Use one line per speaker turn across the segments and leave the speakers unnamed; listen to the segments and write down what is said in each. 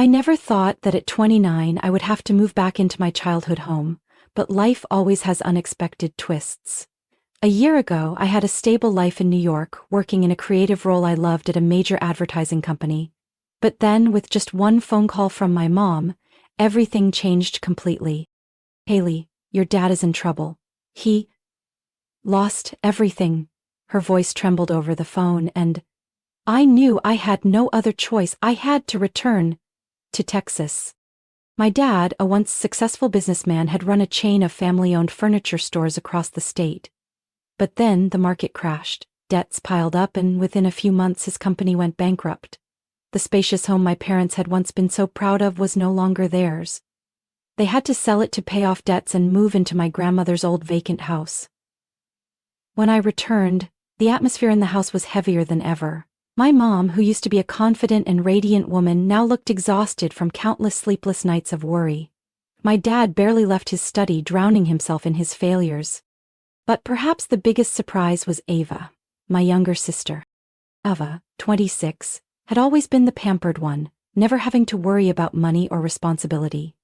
I never thought that at 29 I would have to move back into my childhood home, but life always has unexpected twists. A year ago, I had a stable life in New York, working in a creative role I loved at a major advertising company. But then, with just one phone call from my mom, everything changed completely. "Haley, your dad is in trouble. He lost everything." Her voice trembled over the phone, and I knew I had no other choice. I had to return to Texas. My dad, a once successful businessman, had run a chain of family-owned furniture stores across the state. But then the market crashed, debts piled up, and within a few months his company went bankrupt. The spacious home my parents had once been so proud of was no longer theirs. They had to sell it to pay off debts and move into my grandmother's old vacant house. When I returned, the atmosphere in the house was heavier than ever. My mom, who used to be a confident and radiant woman, now looked exhausted from countless sleepless nights of worry. My dad barely left his study, drowning himself in his failures. But perhaps the biggest surprise was Ava, my younger sister. Ava, 26, had always been the pampered one, never having to worry about money or responsibility.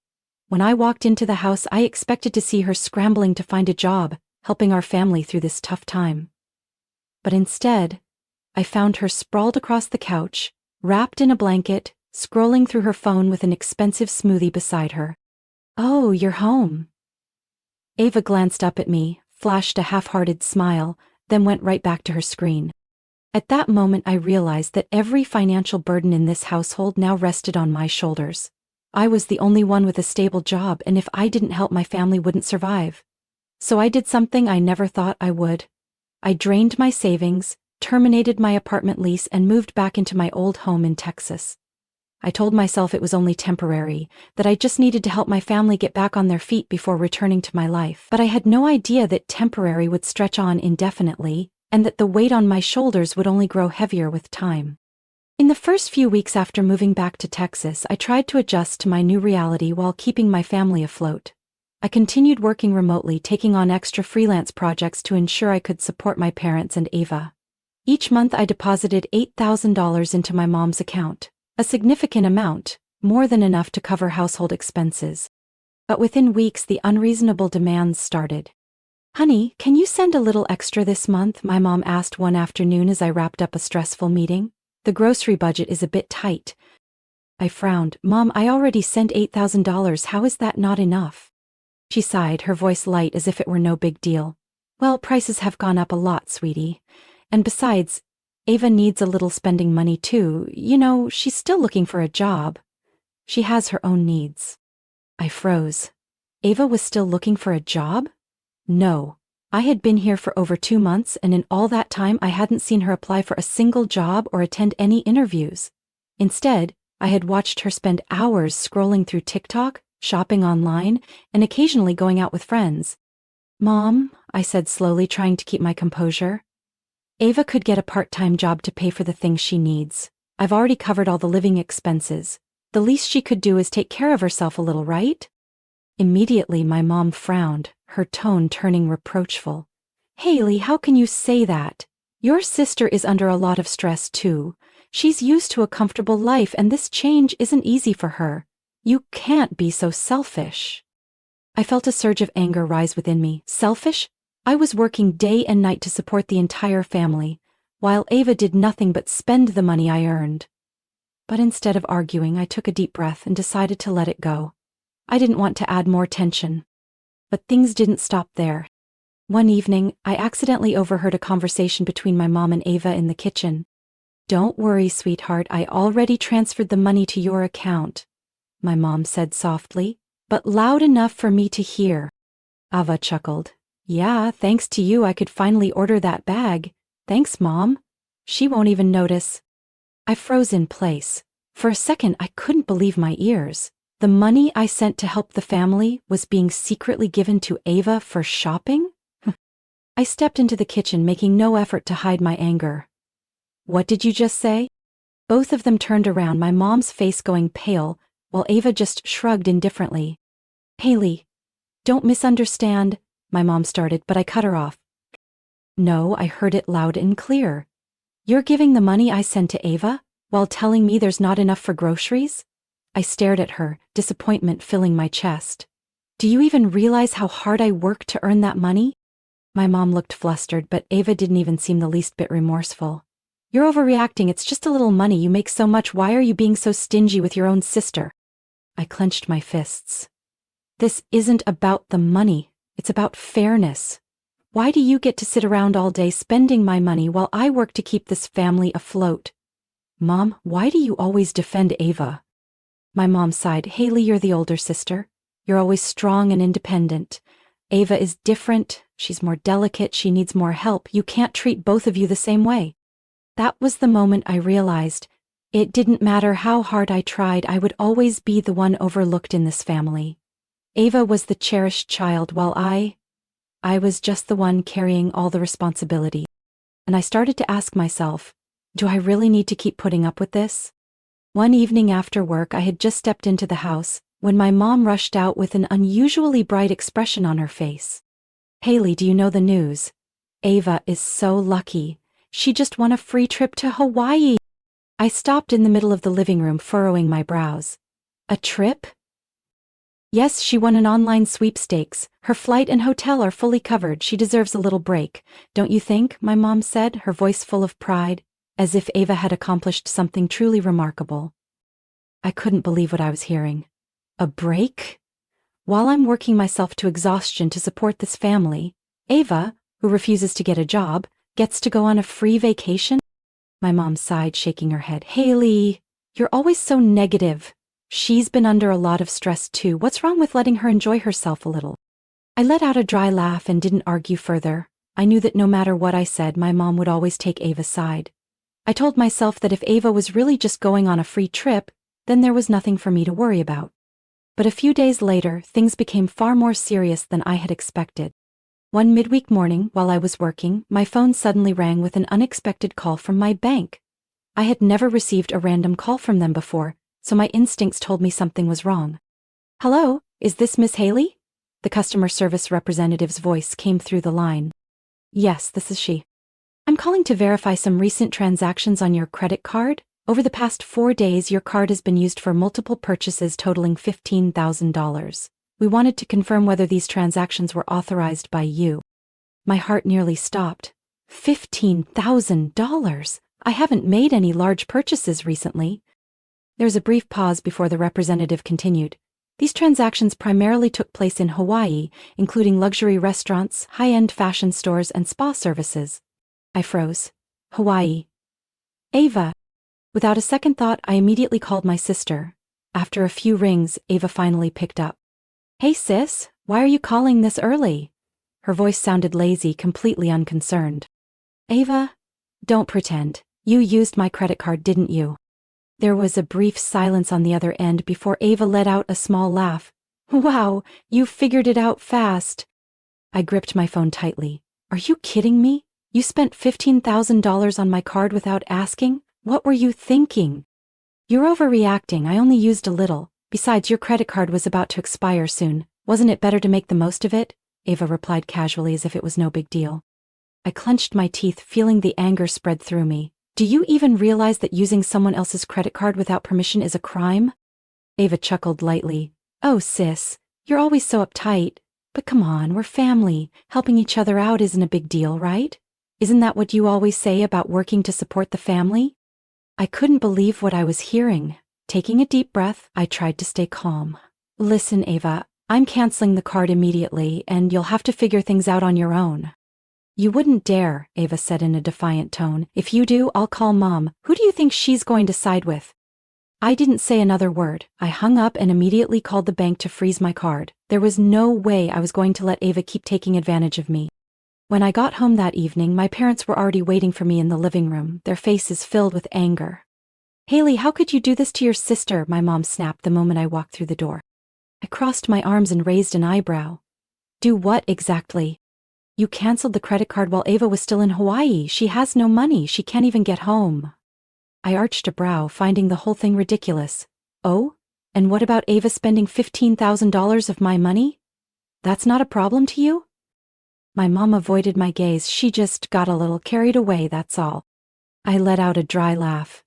When I walked into the house, I expected to see her scrambling to find a job, helping our family through this tough time. But instead, I found her sprawled across the couch, wrapped in a blanket, scrolling through her phone with an expensive smoothie beside her. "Oh, you're home." Ava glanced up at me, flashed a half-hearted smile, then went right back to her screen. At that moment I realized that every financial burden in this household now rested on my shoulders. I was the only one with a stable job, and if I didn't help, my family wouldn't survive. So I did something I never thought I would. I drained my savings, terminated my apartment lease, and moved back into my old home in Texas. I told myself it was only temporary, that I just needed to help my family get back on their feet before returning to my life. But I had no idea that temporary would stretch on indefinitely, and that the weight on my shoulders would only grow heavier with time. In the first few weeks after moving back to Texas, I tried to adjust to my new reality while keeping my family afloat. I continued working remotely, taking on extra freelance projects to ensure I could support my parents and Ava. Each month I deposited $8,000 into my mom's account, a significant amount, more than enough to cover household expenses. But within weeks the unreasonable demands started. "Honey, can you send a little extra this month?" my mom asked one afternoon as I wrapped up a stressful meeting. "The grocery budget is a bit tight." I frowned. "Mom, I already sent $8,000. How is that not enough?" She sighed, her voice light as if it were no big deal. "Well, prices have gone up a lot, sweetie. And besides, Ava needs a little spending money too. You know, she's still looking for a job. She has her own needs." I froze. Ava was still looking for a job? No. I had been here for over 2 months, and in all that time I hadn't seen her apply for a single job or attend any interviews. Instead, I had watched her spend hours scrolling through TikTok, shopping online, and occasionally going out with friends. "Mom," I said slowly, trying to keep my composure, "Ava could get a part-time job to pay for the things she needs. I've already covered all the living expenses. The least she could do is take care of herself a little, right?" Immediately my mom frowned, her tone turning reproachful. "Haley, how can you say that? Your sister is under a lot of stress too. She's used to a comfortable life, and this change isn't easy for her. You can't be so selfish." I felt a surge of anger rise within me. Selfish? I was working day and night to support the entire family, while Ava did nothing but spend the money I earned. But instead of arguing, I took a deep breath and decided to let it go. I didn't want to add more tension. But things didn't stop there. One evening, I accidentally overheard a conversation between my mom and Ava in the kitchen. "Don't worry, sweetheart, I already transferred the money to your account," my mom said softly, but loud enough for me to hear. Ava chuckled. "Yeah, thanks to you I could finally order that bag. Thanks, Mom. She won't even notice." I froze in place. For a second I couldn't believe my ears. The money I sent to help the family was being secretly given to Ava for shopping? I stepped into the kitchen, making no effort to hide my anger. "What did you just say?" Both of them turned around, my mom's face going pale, while Ava just shrugged indifferently. "Haley, don't misunderstand," my mom started, but I cut her off. "No, I heard it loud and clear. You're giving the money I sent to Ava, while telling me there's not enough for groceries? I stared at her, disappointment filling my chest. Do you even realize how hard I worked to earn that money? My mom looked flustered, but Ava didn't even seem the least bit remorseful. You're overreacting, it's just a little money, you make so much, why are you being so stingy with your own sister? I clenched my fists. This isn't about the money, it's about fairness. Why do you get to sit around all day spending my money while I work to keep this family afloat? Mom, why do you always defend Ava? My mom sighed. Haley, you're the older sister. You're always strong and independent. Ava is different, she's more delicate, she needs more help. You can't treat both of you the same way. That was the moment I realized. It didn't matter how hard I tried, I would always be the one overlooked in this family. Ava was the cherished child while I was just the one carrying all the responsibility. And I started to ask myself, do I really need to keep putting up with this? One evening after work, I had just stepped into the house when my mom rushed out with an unusually bright expression on her face. Haley, do you know the news? Ava is so lucky. She just won a free trip to Hawaii. I stopped in the middle of the living room, furrowing my brows. A trip? Yes, she won an online sweepstakes. Her flight and hotel are fully covered. She deserves a little break, don't you think? My mom said, her voice full of pride, as if Ava had accomplished something truly remarkable. I couldn't believe what I was hearing. A break? While I'm working myself to exhaustion to support this family, Ava, who refuses to get a job, gets to go on a free vacation? My mom sighed, shaking her head. Haley, you're always so negative. She's been under a lot of stress too. What's wrong with letting her enjoy herself a little? I let out a dry laugh and didn't argue further. I knew that no matter what I said, my mom would always take Ava's side. I told myself that if Ava was really just going on a free trip, then there was nothing for me to worry about. But a few days later, things became far more serious than I had expected. One midweek morning, while I was working, my phone suddenly rang with an unexpected call from my bank. I had never received a random call from them before, so my instincts told me something was wrong. Hello, is this Miss Haley? The customer service representative's voice came through the line. Yes, this is she. I'm calling to verify some recent transactions on your credit card. Over the past 4 days, your card has been used for multiple purchases totaling $15,000. We wanted to confirm whether these transactions were authorized by you. My heart nearly stopped. $15,000? I haven't made any large purchases recently. There was a brief pause before the representative continued. These transactions primarily took place in Hawaii, including luxury restaurants, high-end fashion stores, and spa services. I froze. Hawaii. Ava. Without a second thought, I immediately called my sister. After a few rings, Ava finally picked up. Hey sis, why are you calling this early? Her voice sounded lazy, completely unconcerned. Ava, don't pretend. You used my credit card, didn't you? There was a brief silence on the other end before Ava let out a small laugh. Wow, you figured it out fast. I gripped my phone tightly. Are you kidding me? You spent $15,000 on my card without asking? What were you thinking? You're overreacting, I only used a little. Besides, your credit card was about to expire soon. Wasn't it better to make the most of it? Ava replied casually as if it was no big deal. I clenched my teeth, feeling the anger spread through me. Do you even realize that using someone else's credit card without permission is a crime? Ava chuckled lightly. Oh sis, you're always so uptight. But come on, we're family. Helping each other out isn't a big deal, right? Isn't that what you always say about working to support the family? I couldn't believe what I was hearing. Taking a deep breath, I tried to stay calm. Listen, Ava, I'm canceling the card immediately, and you'll have to figure things out on your own. You wouldn't dare, Ava said in a defiant tone. If you do, I'll call Mom. Who do you think she's going to side with? I didn't say another word. I hung up and immediately called the bank to freeze my card. There was no way I was going to let Ava keep taking advantage of me. When I got home that evening, my parents were already waiting for me in the living room, their faces filled with anger. Haley, how could you do this to your sister? My mom snapped the moment I walked through the door. I crossed my arms and raised an eyebrow. Do what exactly? You canceled the credit card while Ava was still in Hawaii. She has no money. She can't even get home. I arched a brow, finding the whole thing ridiculous. Oh? And what about Ava spending $15,000 of my money? That's not a problem to you? My mom avoided my gaze. She just got a little carried away, that's all. I let out a dry laugh.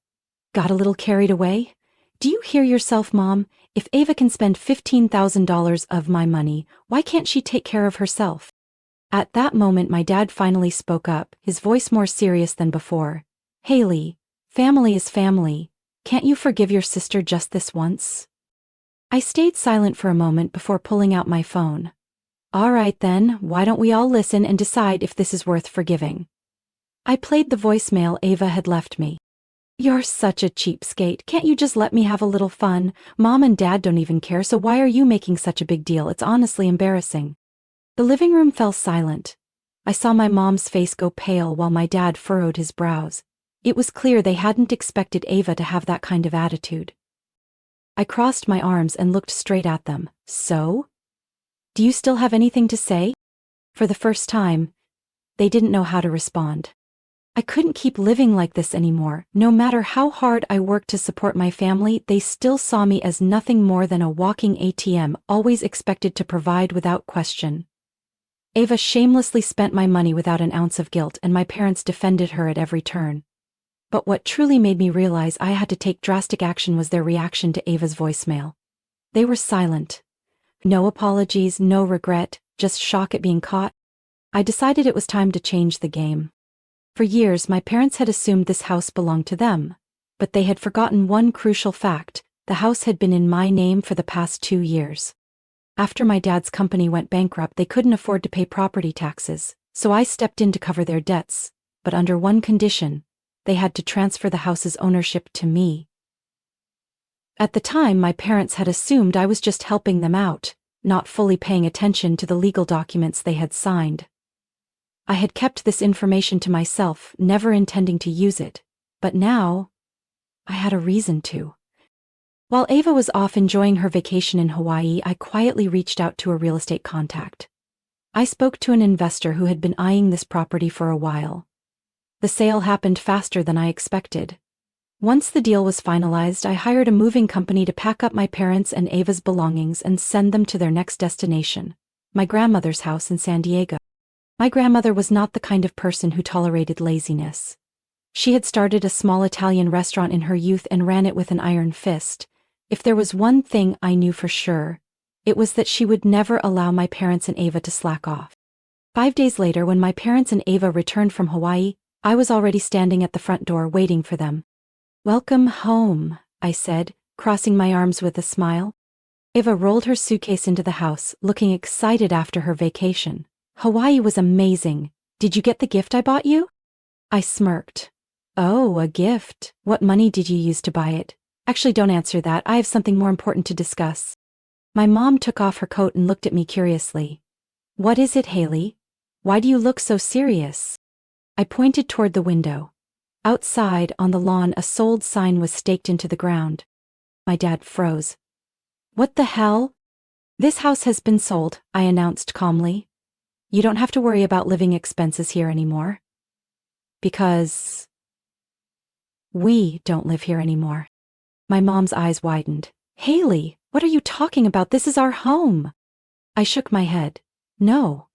Got a little carried away? Do you hear yourself, Mom? If Ava can spend $15,000 of my money, why can't she take care of herself? At that moment my dad finally spoke up, his voice more serious than before. Haley, family is family. Can't you forgive your sister just this once? I stayed silent for a moment before pulling out my phone. All right then, why don't we all listen and decide if this is worth forgiving? I played the voicemail Ava had left me. You're such a cheapskate, can't you just let me have a little fun? Mom and Dad don't even care, so why are you making such a big deal? It's honestly embarrassing. The living room fell silent. I saw my mom's face go pale while my dad furrowed his brows. It was clear they hadn't expected Ava to have that kind of attitude. I crossed my arms and looked straight at them. So? Do you still have anything to say? For the first time, they didn't know how to respond. I couldn't keep living like this anymore. No matter how hard I worked to support my family, they still saw me as nothing more than a walking ATM, always expected to provide without question. Ava shamelessly spent my money without an ounce of guilt, and my parents defended her at every turn. But what truly made me realize I had to take drastic action was their reaction to Ava's voicemail. They were silent. No apologies, no regret, just shock at being caught. I decided it was time to change the game. For years, my parents had assumed this house belonged to them, but they had forgotten one crucial fact: the house had been in my name for the past 2 years. After my dad's company went bankrupt, they couldn't afford to pay property taxes, so I stepped in to cover their debts, but under one condition: they had to transfer the house's ownership to me. At the time, my parents had assumed I was just helping them out, not fully paying attention to the legal documents they had signed. I had kept this information to myself, never intending to use it, but now I had a reason to. While Ava was off enjoying her vacation in Hawaii, I quietly reached out to a real estate contact. I spoke to an investor who had been eyeing this property for a while. The sale happened faster than I expected. Once the deal was finalized, I hired a moving company to pack up my parents' and Ava's belongings and send them to their next destination, my grandmother's house in San Diego. My grandmother was not the kind of person who tolerated laziness. She had started a small Italian restaurant in her youth and ran it with an iron fist. If there was one thing I knew for sure, it was that she would never allow my parents and Ava to slack off. 5 days later, when my parents and Ava returned from Hawaii, I was already standing at the front door waiting for them. "Welcome home," I said, crossing my arms with a smile. Ava rolled her suitcase into the house, looking excited after her vacation. "Hawaii was amazing. Did you get the gift I bought you?" I smirked. "Oh, a gift. What money did you use to buy it? Actually, don't answer that. I have something more important to discuss." My mom took off her coat and looked at me curiously. "What is it, Haley? Why do you look so serious?" I pointed toward the window. Outside, on the lawn, a sold sign was staked into the ground. My dad froze. "What the hell?" "This house has been sold," I announced calmly. "You don't have to worry about living expenses here anymore." "Because we don't live here anymore." My mom's eyes widened. "Haley, what are you talking about? This is our home." I shook my head. "No.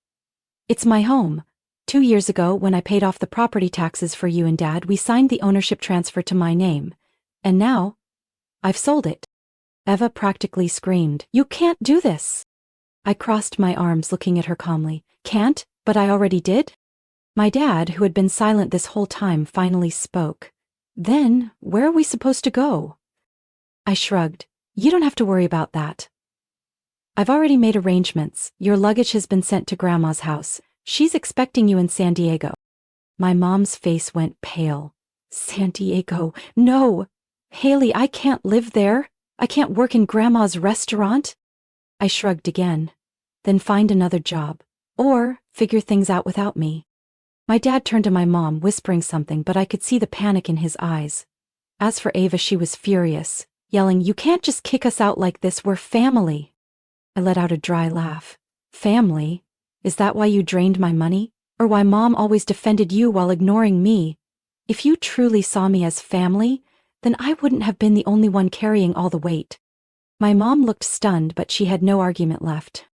It's my home. 2 years ago, when I paid off the property taxes for you and Dad, we signed the ownership transfer to my name. And now, I've sold it." Eva practically screamed. "You can't do this." I crossed my arms, looking at her calmly. "Can't? But I already did?" My dad, who had been silent this whole time, finally spoke. "Then, where are we supposed to go?" I shrugged. "You don't have to worry about that. I've already made arrangements. Your luggage has been sent to Grandma's house. She's expecting you in San Diego." My mom's face went pale. "San Diego? No! Haley, I can't live there. I can't work in Grandma's restaurant." I shrugged again. "Then find another job. Or figure things out without me." My dad turned to my mom, whispering something, but I could see the panic in his eyes. As for Ava, she was furious, yelling, "You can't just kick us out like this. We're family." I let out a dry laugh. "Family? Is that why you drained my money? Or why Mom always defended you while ignoring me? If you truly saw me as family, then I wouldn't have been the only one carrying all the weight." My mom looked stunned, but she had no argument left.